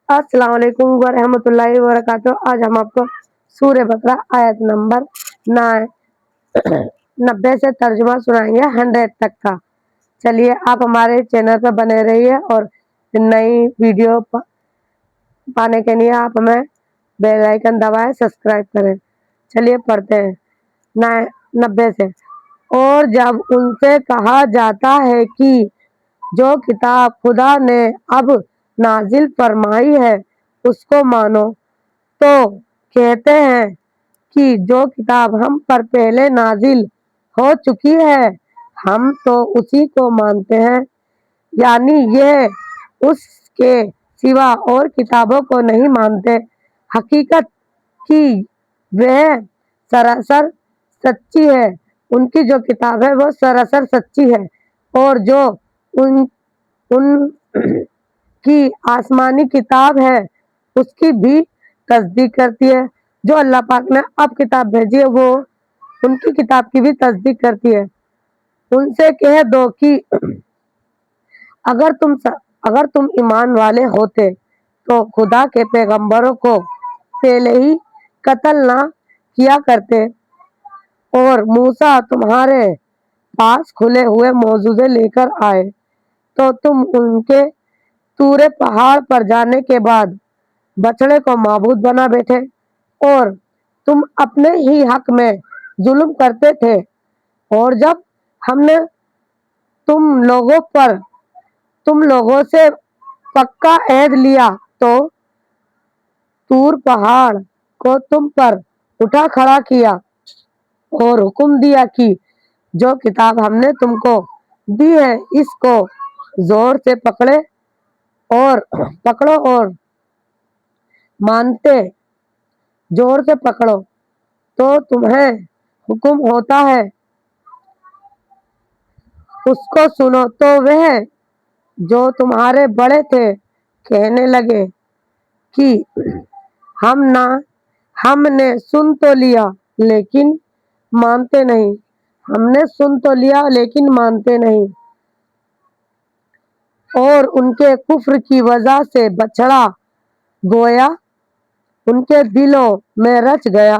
السلام علیکم ورحمۃ اللہ وبرکاتہ۔ آج ہم آپ کو سورہ بقرہ آیت نمبر 90 سے ترجمہ سنائیں گے 100 تک کا۔ چلیے آپ ہمارے چینل پر بنے رہیے اور نئی ویڈیو پانے کے لیے آپ ہمیں بیل آئیکن دبائیں، سبسکرائب کریں۔ چلیے پڑھتے ہیں 90 سے۔ اور جب ان سے کہا جاتا ہے کہ جو کتاب خدا نے اب نازل فرمائی ہے اس کو مانو، تو کہتے ہیں کہ جو کتاب ہم پر پہلے نازل ہو چکی ہے ہم تو اسی کو مانتے ہیں، یعنی یہ اس کے سوا اور کتابوں کو نہیں مانتے۔ حقیقت کہ وہ سراسر سچی ہے، ان کی جو کتاب ہے وہ سراسر سچی ہے، اور جو ان کی آسمانی کتاب ہے اس کی بھی تصدیق کرتی ہے۔ جو اللہ پاک نے اب کتاب بھیجی ہے وہ ان کی کتاب کی بھی تصدیق کرتی ہے۔ ان سے کہہ دو کہ اگر تم ایمان والے ہوتے تو خدا کے پیغمبروں کو پہلے ہی قتل نہ کیا کرتے، اور موسیٰ تمہارے پاس کھلے ہوئے معجزے لے کر آئے تو تم ان کے طور پہاڑ پر جانے کے بعد بچڑے کو معبود بنا بیٹھے، اور تم اپنے ہی حق میں ظلم کرتے تھے۔ اور جب ہم نے تم لوگوں سے پکا عہد لیا تو طور پہاڑ کو تم پر اٹھا کھڑا کیا اور حکم دیا کہ جو کتاب ہم نے تم کو دی ہے اس کو زور سے پکڑو اور مانتے زور سے پکڑو تو تمہیں حکم ہوتا ہے اس کو سنو۔ تو وہ جو تمہارے بڑے تھے کہنے لگے کہ ہم نے سن تو لیا لیکن مانتے نہیں، ہم نے سن تو لیا لیکن مانتے نہیں۔ اور ان کے کفر کی وجہ سے بچڑا گویا ان کے دلوں میں رچ گیا۔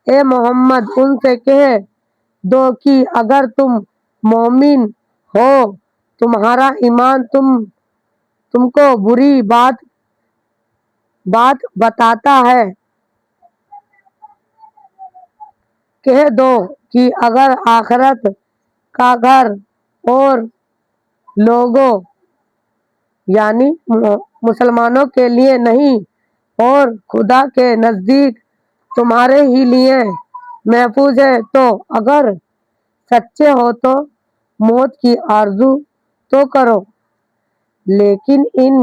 اے محمد ان سے کہہ دو کہ اگر تم مومن ہو تمہارا ایمان تم کو بری بات بتاتا ہے۔ کہہ دو کہ اگر آخرت کا گھر اور لوگوں یعنی مسلمانوں کے لیے نہیں اور خدا کے نزدیک تمہارے ہی لیے محفوظ ہے، تو اگر سچے ہو تو موت کی آرزو تو کرو، لیکن ان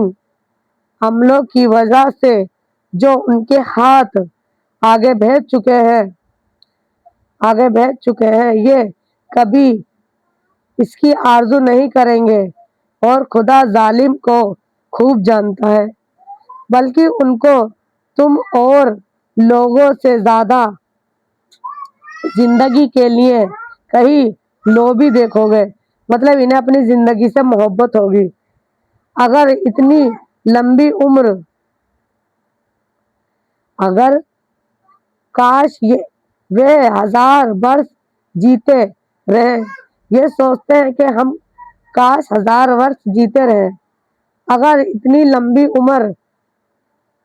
عملوں کی وجہ سے جو ان کے ہاتھ آگے بھیج چکے ہیں یہ کبھی اس کی آرزو نہیں کریں گے، اور خدا ظالم کو خوب جانتا ہے۔ بلکہ ان کو تم اور لوگوں سے زیادہ زندگی کے لیے کہیں لوبھی دیکھو گے، مطلب انہیں اپنی زندگی سے محبت ہوگی۔ اگر کاش وہ 1000 برس جیتے رہے، یہ سوچتے ہیں کہ ہم کاش 1000 برس جیتے رہے۔ اگر اتنی لمبی عمر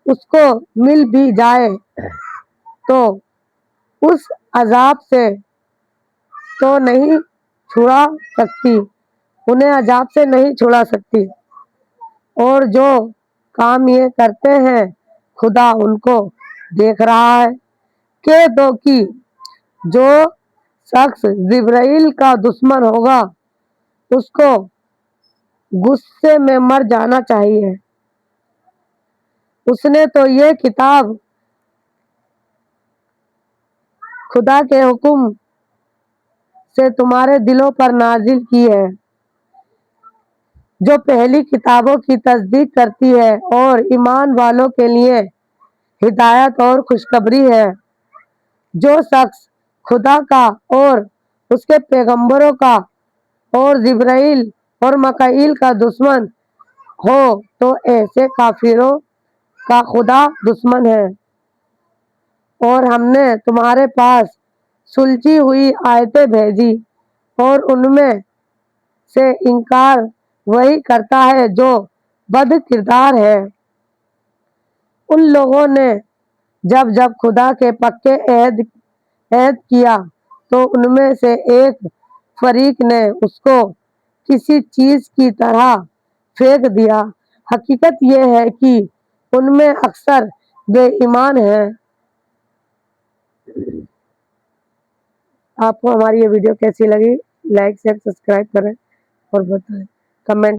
اس کو مل بھی جائے تو اس عذاب سے تو نہیں چھڑا سکتی، انہیں عذاب سے نہیں چھڑا سکتی۔ اور جو کام یہ کرتے ہیں خدا ان کو دیکھ رہا ہے۔ کہہ دو کہ جو شخص جبرائیل کا دشمن ہوگا اس کو غصے میں مر جانا چاہیے، اس نے تو یہ کتاب خدا کے حکم سے تمہارے دلوں پر نازل کی ہے، جو پہلی کتابوں کی تصدیق کرتی ہے اور ایمان والوں کے لیے ہدایت اور خوشخبری ہے۔ جو شخص خدا کا اور اس کے پیغمبروں کا اور جبرائیل اور میکائیل کا دشمن ہو تو ایسے کافروں کا خدا دشمن ہے، اور ہم نے تمہارے پاس سلجھی ہوئی آیتیں بھیجی، اور ان میں سے انکار وہی کرتا ہے جو بد کردار ہے۔ ان لوگوں نے جب جب خدا کے پکے عہد کیا تو ان میں سے ایک فریق نے اس کو کسی چیز کی طرح پھینک دیا۔ حقیقت یہ ہے کہ ان میں اکثر بے ایمان ہیں۔ آپ کو ہماری یہ ویڈیو کیسی لگی؟ لائک شیئر سبسکرائب کریں اور بتائیں، کمنٹ